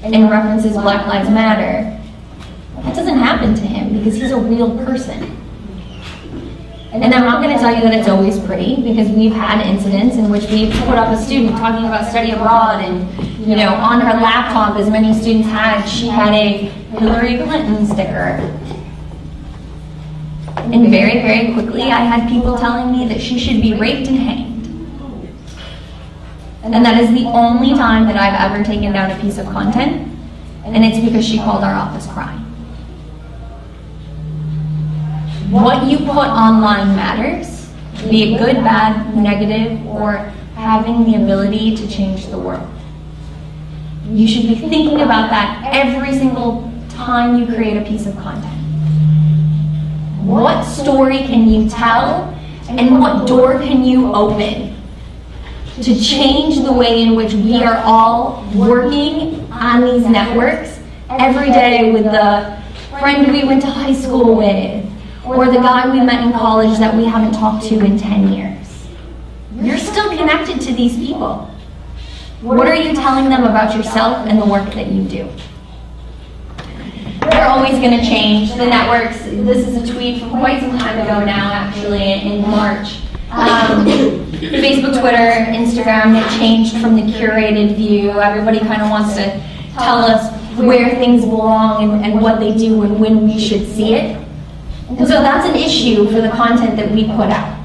and references Black Lives Matter, that doesn't happen to him because he's a real person. And I'm not going to tell you that it's always pretty, because we've had incidents in which we've put up a student talking about study abroad, and on her laptop, as many students had, she had a Hillary Clinton sticker. And very, very quickly, I had people telling me that she should be raped and hanged. And that is the only time that I've ever taken down a piece of content, and it's because she called our office crying. What you put online matters, be it good, bad, negative, or having the ability to change the world. You should be thinking about that every single time you create a piece of content. What story can you tell, and what door can you open to change the way in which we are all working on these networks every day with the friend we went to high school with, or the guy we met in college that we haven't talked to in 10 years. You're still connected to these people. What are you telling them about yourself and the work that you do? They're always going to change. The networks, this is a tweet from quite some time ago now, actually, in March. Facebook, Twitter, Instagram, they changed from the curated view. Everybody kind of wants to tell us where things belong and what they do and when we should see it. And so that's an issue for the content that we put out.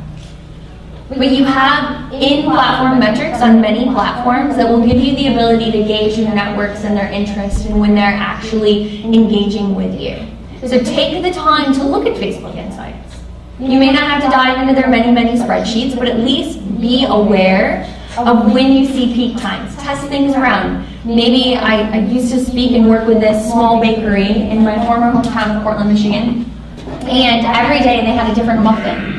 But you have in-platform metrics on many platforms that will give you the ability to gauge your networks and their interest and when they're actually engaging with you. So take the time to look at Facebook Insights. You may not have to dive into their many, many spreadsheets, but at least be aware of when you see peak times. Test things around. Maybe I used to speak and work with this small bakery in my former hometown of Portland, Michigan, and every day they had a different muffin.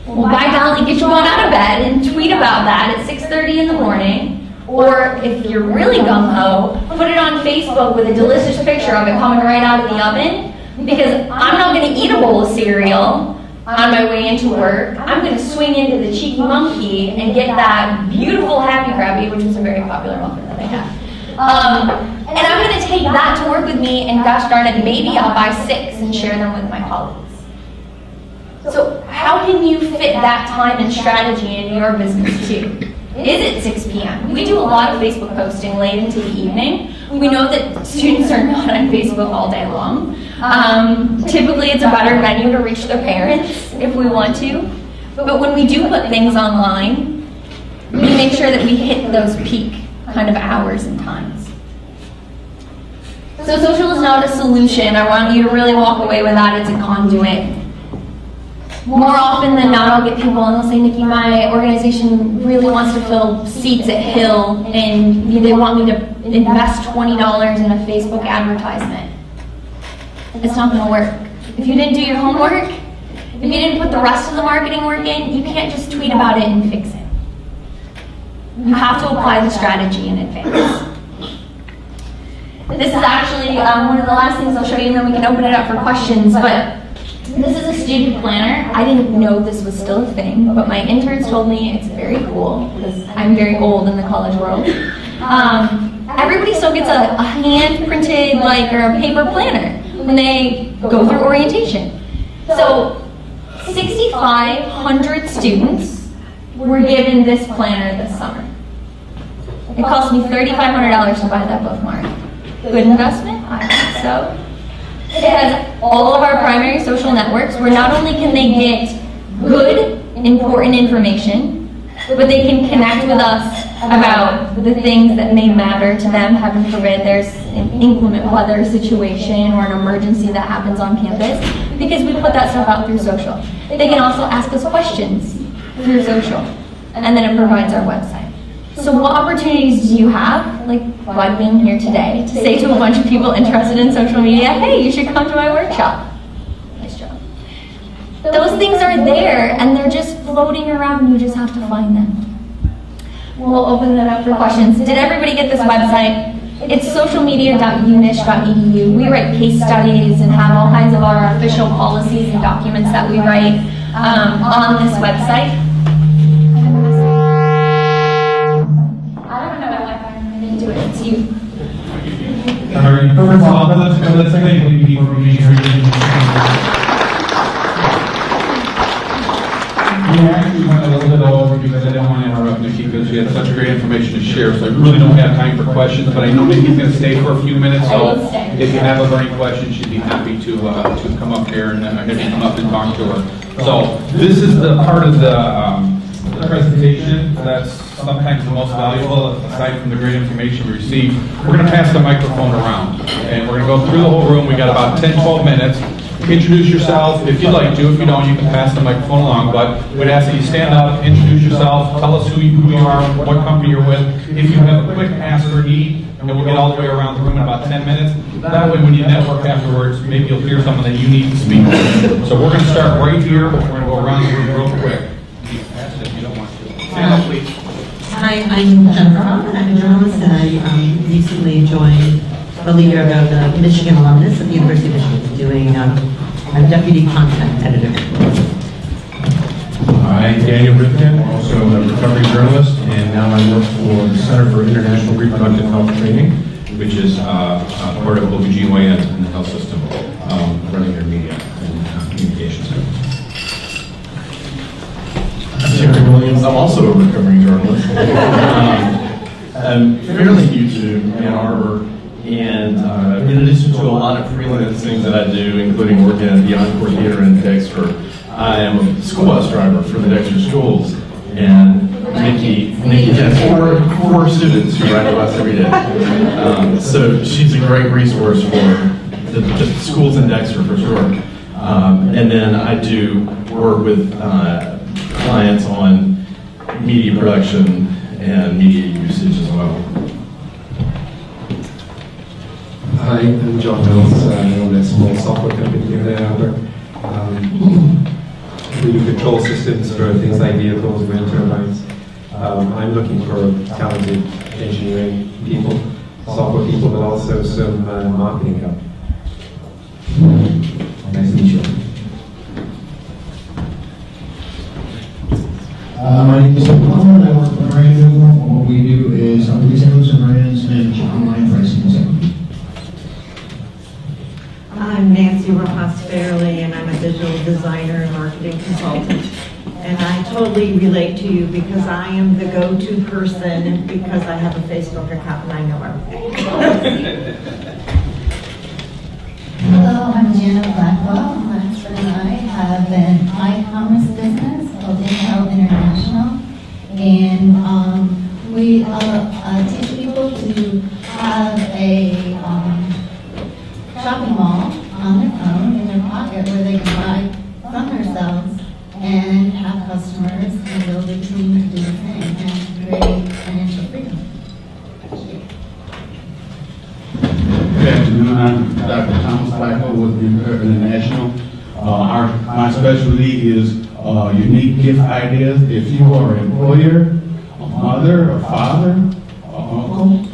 Well, by golly, get you on out of bed and tweet about that at 6:30 in the morning. Or if you're really gung-ho, put it on Facebook with a delicious picture of it coming right out of the oven. Because I'm not going to eat a bowl of cereal on my way into work. I'm going to swing into the Cheeky Monkey and get that beautiful Happy Krabby, which was a very popular muffin that I had. And I'm going to take that to work with me, and gosh darn it, maybe I'll buy 6 and share them with my colleagues. So how can you fit that time and strategy in your business too? Is it 6 p.m.? We do a lot of Facebook posting late into the evening. We know that students are not on Facebook all day long. Typically it's a better venue to reach their parents if we want to. But when we do put things online, we make sure that we hit those peak kind of hours and times. So social is not a solution. I want you to really walk away with that. It's a conduit. More often than not, I'll get people and they'll say, Nikki, my organization really wants to fill seats at Hill and they want me to invest $20 in a Facebook advertisement. It's not going to work. If you didn't do your homework, if you didn't put the rest of the marketing work in, you can't just tweet about it and fix it. You have to apply the strategy in advance. This is actually one of the last things I'll show you, and then we can open it up for questions. But this is a student planner. I didn't know this was still a thing, but my interns told me it's very cool because I'm very old in the college world. Everybody still gets a hand-printed or a paper planner when they go through orientation. So 6,500 students were given this planner this summer. It cost me $3,500 to buy that bookmark. Good investment? I think so. It has all of our primary social networks where not only can they get good, important information, but they can connect with us about the things that may matter to them. Heaven forbid there's an inclement weather situation or an emergency that happens on campus, because we put that stuff out through social. They can also ask us questions through social, and then it provides our website. So what opportunities do you have, like being here today, to say to a bunch of people interested in social media, hey, you should come to my workshop? Nice job. Those things are there, and they're just floating around, and you just have to find them. We'll open it up for questions. Did everybody get this website? It's socialmedia.unish.edu. We write case studies and have all kinds of our official policies and documents that we write on this website. It's you. All right, first of all, let's thank you for being here. We actually went a little bit over because I didn't want to interrupt Nikki because she had such great information to share, so I really don't have time for questions, but I know Nikki's going to stay for a few minutes, so if you have a burning question, she'd be happy to come up here and have you come up and talk to her. So this is the part of the presentation that's sometimes the most valuable, aside from the great information we receive. We're going to pass the microphone around, and we're going to go through the whole room. We got about 10-12 minutes. Introduce yourself if you'd like to. If you don't, you can pass the microphone along, but we'd ask that you stand up, introduce yourself, tell us who you are, what company you're with. If you have a quick ask or need, and we'll get all the way around the room in about 10 minutes. That way, when you network afterwards, maybe you'll hear something that you need to speak to. So we're going to start right here. We're going to go around the room real quick. If you don't want to. Stand up, please. Hi, I'm Jennifer. I'm a journalist, and I recently joined the leader of the Michigan alumnus of the University of Michigan, doing a deputy content editor. Hi, Daniel Ripken, also a recovering journalist, and now I work for the Center for International Reproductive Health Training, which is part of OBGYN in the health system, running their media and communications. Jerry Williams. I'm also a recovering journalist. I'm fairly new to Ann Arbor, and in addition to a lot of freelance things that I do, including working at the Encore Theater in Dexter, I am a school bus driver for the Dexter schools. And Nikki has four students who ride the bus every day. So she's a great resource for the schools in Dexter for sure. And then I do work with clients on media production and media usage as well. Hi, I'm John Mills. I own a small software company here in Arbor. We do control systems for things like vehicles, wind turbines. I'm looking for talented engineering people, software people, but also some marketing help. Nice to meet you. My name is Conor, and I work for Rayle. What we do is retailers and brands manage online pricing and selling. I'm Nancy Rojas Fairley, and I'm a digital designer and marketing consultant. And I totally relate to you because I am the go-to person because I have a Facebook account and I know everything. Hello, I'm Janet Blackwell. My husband and I have an e-commerce business called Untitled International, and we teach people to have a shopping mall on their phone in their pocket where they can buy from themselves and have customers and build a team to do the same and create financial freedom. Good afternoon, I'm Dr. Thomas Blackwell with International. My specialty is unique gift ideas. If you are an employer, a mother, a father, a uncle,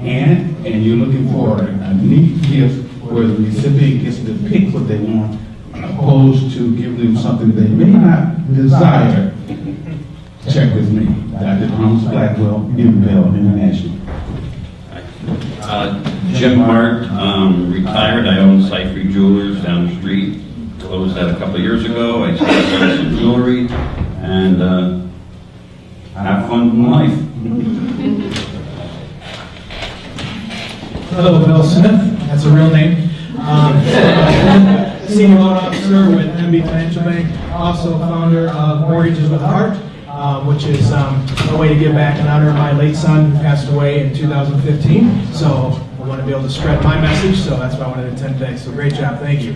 aunt, and you're looking for a neat gift where the recipient gets to pick what they want, opposed to giving them something they may not desire, check with me, Dr. Thomas Blackwell, Impel International. Jim Hart, retired. I own Cypher Jewelers down the street. Closed that a couple of years ago. I started some jewelry and have fun in life. Hello, Bill Smith. That's a real name. Senior loan officer with MB Financial Bank. Also founder of Mortgages with Heart, which is a way to give back and honor my late son who passed away in 2015. So I want to be able to spread my message, so that's why I wanted to attend today. So great job, thank you.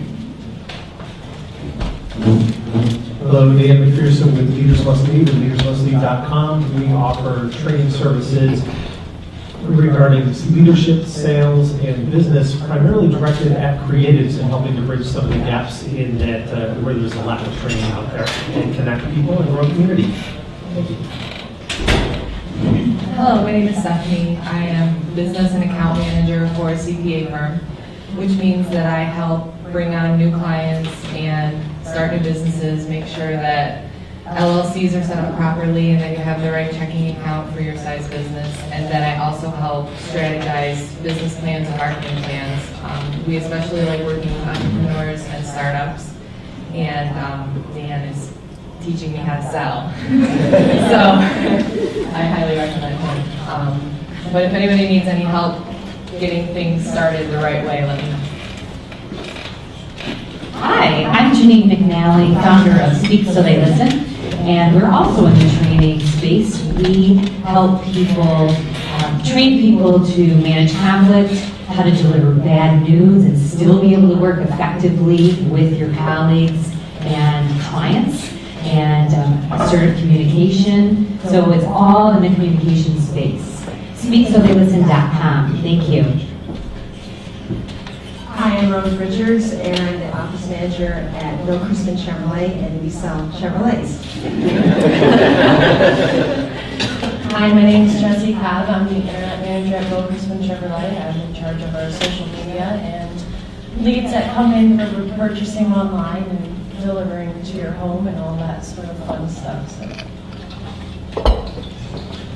Hello, Dan McPherson with Leaders Must Lead and leadersmustlead.com. We offer training services regarding leadership, sales, and business, primarily directed at creatives and helping to bridge some of the gaps in that where there's a lack of training out there and connect people and grow a community. Thank you. Hello, my name is Stephanie. I am business and account manager for a CPA firm, which means that I help bring on new clients and start new businesses, make sure that LLCs are set up properly and that you have the right checking account for your size business. And then I also help strategize business plans and marketing plans. We especially like working with entrepreneurs and startups. And Dan is teaching me how to sell. So I highly recommend him. But if anybody needs any help getting things started the right way, let me know. Hi, I'm Janine McNally, founder of Speak So They Listen, and we're also in the training space. We help people, train people to manage conflict, how to deliver bad news and still be able to work effectively with your colleagues and clients, and assertive communication. So it's all in the communication space. SpeakSoTheyListen.com. Thank you. Hi, I'm Rose Richards, and I'm the office manager at Bill Crispin Chevrolet, and we sell Chevrolets. Hi, my name is Jessie Cobb. I'm the internet manager at Bill Crispin Chevrolet. I'm in charge of our social media and leads that come in for purchasing online and delivering to your home and all that sort of fun stuff. So.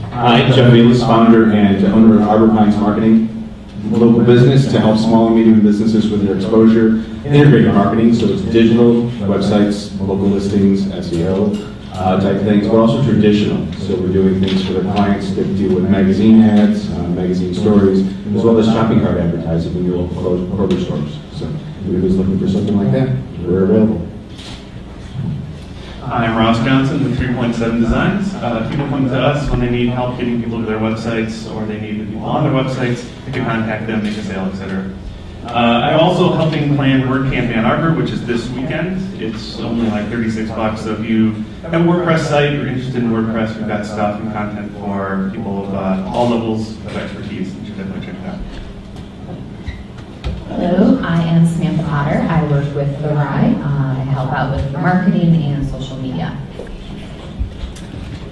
Hi, Jeff Bayless, founder and owner of Arbor Pines Marketing, a local business to help small and medium businesses with their exposure, integrated marketing, so it's digital, websites, local listings, SEO type things, but also traditional. So we're doing things for the clients that deal with magazine ads, magazine stories, as well as shopping cart advertising in your local grocery stores. So if anybody's looking for something like that, we're available. I'm Ross Johnson with 3.7 Designs. People come to us when they need help getting people to their websites or they need people on their websites to contact them, make a sale, etc. I'm also helping plan WordCamp Ann Arbor, which is this weekend. It's only like $36, so if you have a WordPress site, you're interested in WordPress, we've got stuff and content for people of all levels of expertise. You should definitely check it out. Hello, I am Samantha Potter. I work with The Rye. I help out with marketing and social media.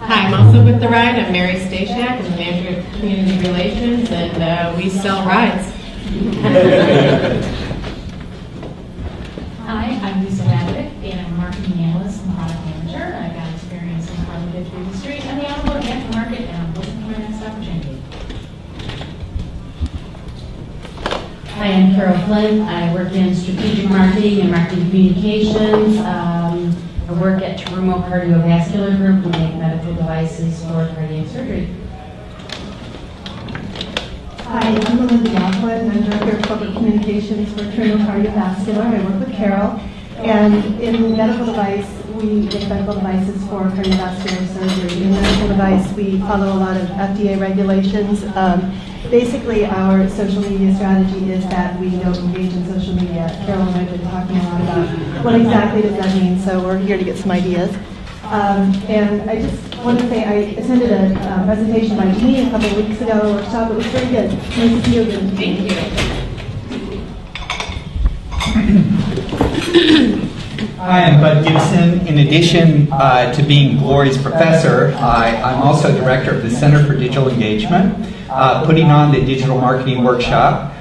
Hi, I'm also with The Ride. I'm Mary Stasiak. I'm the manager of community relations, and we sell rides. Hi, I'm Lisa Radwick, and I'm a marketing analyst and product manager. I've got experience in Harlem industry and the automotive aftermarket, and I'm looking for my next opportunity. Hi, I'm Carol Flynn. I work in strategic marketing and marketing communications. I work at Terumo Cardiovascular Group. We make medical devices for cardiac surgery. Hi, I'm Melinda Rockwood. I'm Director of Corporate Communications for Terumo Cardiovascular. I work with Carol. And in medical device, we make medical devices for cardiovascular surgery. In medical device, we follow a lot of FDA regulations. Basically, our social media strategy is that we don't engage in social media. Carol and I have been talking a lot about what exactly does that mean, so we're here to get some ideas. And I just want to say I attended a presentation by Jeannie a couple of weeks ago, a workshop. It was very good. Nice to see you again. Thank you. Hi, I'm Bud Gibson. In addition to being Glory's professor, I'm also director of the Center for Digital Engagement, putting on the digital marketing workshop.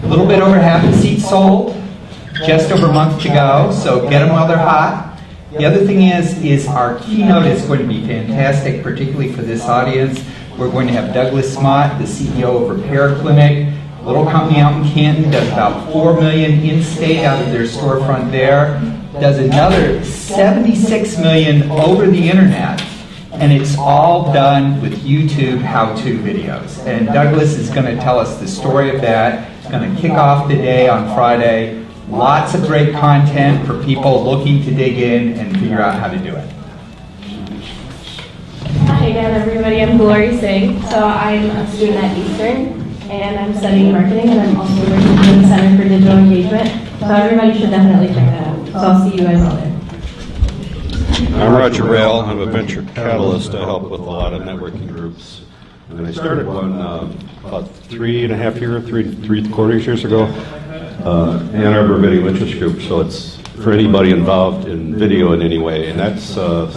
A little bit over half the seats sold, just over a month to go, so get them while they're hot. The other thing is our keynote is going to be fantastic, particularly for this audience. We're going to have Douglas Smott, the CEO of Repair Clinic, a little company out in Canton, does about $4 million in-state out of their storefront there, does another $76 million over the internet, and it's all done with YouTube how-to videos. And Douglas is going to tell us the story of that. It's going to kick off the day on Friday. Lots of great content for people looking to dig in and figure out how to do it. Hi again, everybody. I'm Glory Singh. So I'm a student at Eastern, and I'm studying marketing, and I'm also working in the Center for Digital Engagement. So everybody should definitely check that out. So I'll see you guys all there. I'm Roger Rayle. I'm a venture catalyst. I help with a lot of networking groups. And I started one about 3.5 years ago. Ann Arbor Video Interest Group, so it's for anybody involved in video in any way, and that's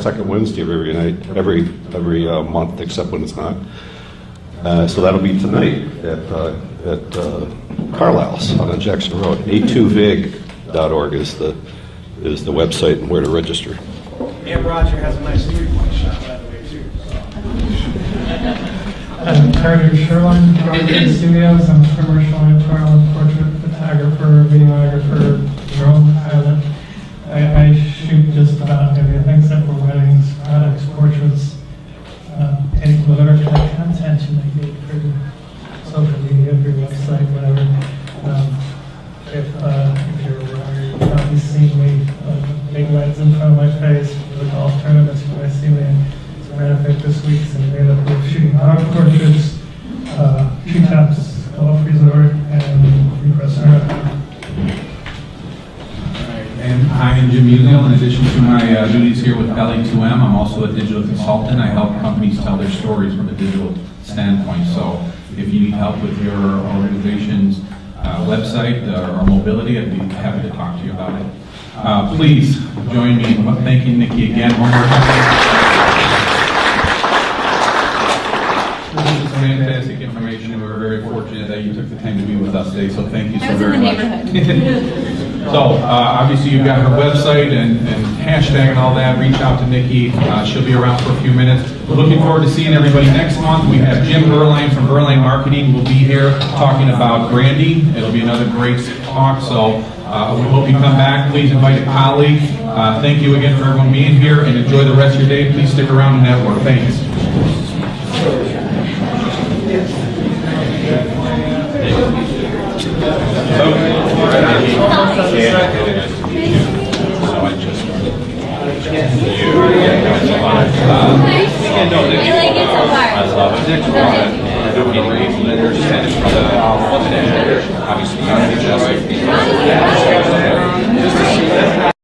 second Wednesday of every night, every month, except when it's not. So that'll be tonight at Carlisle's on Jackson Road. a2vig.org is the website and where to register. And Roger has a nice three-point shot, by the way, too. I'm Carter Sherlin from Arbor Studios. I'm a commercial editorial and portrait photographer, videographer, drone pilot. I shoot just about everything except for weddings, products, portraits, any whatever kind of content you might need for social media, for your website, whatever. If you're around, you've probably seen me, big lights in front of my face for the golf tournaments. You might see me. As a matter of fact, this week's in available shooting dog portraits, treetops, golf resort, and compressor. And hi, I'm Jim Musial. In addition to my duties here with LA2M, I'm also a digital consultant. I help companies tell their stories from a digital standpoint. So if you need help with your organization's website or mobility, I'd be happy to talk to you about it. Please join me in thanking Nikki again one more time. This is fantastic information, and we're very fortunate that you took the time to be with us today, so thank you so very much. So, obviously you've got her website and hashtag and all that. Reach out to Nikki. She'll be around for a few minutes. We're looking forward to seeing everybody next month. We have Jim Berline from Berline Marketing will be here talking about branding. It'll be another great talk, so we hope you come back. Please invite a colleague. Thank you again for everyone being here, and enjoy the rest of your day. Please stick around and network. Thanks.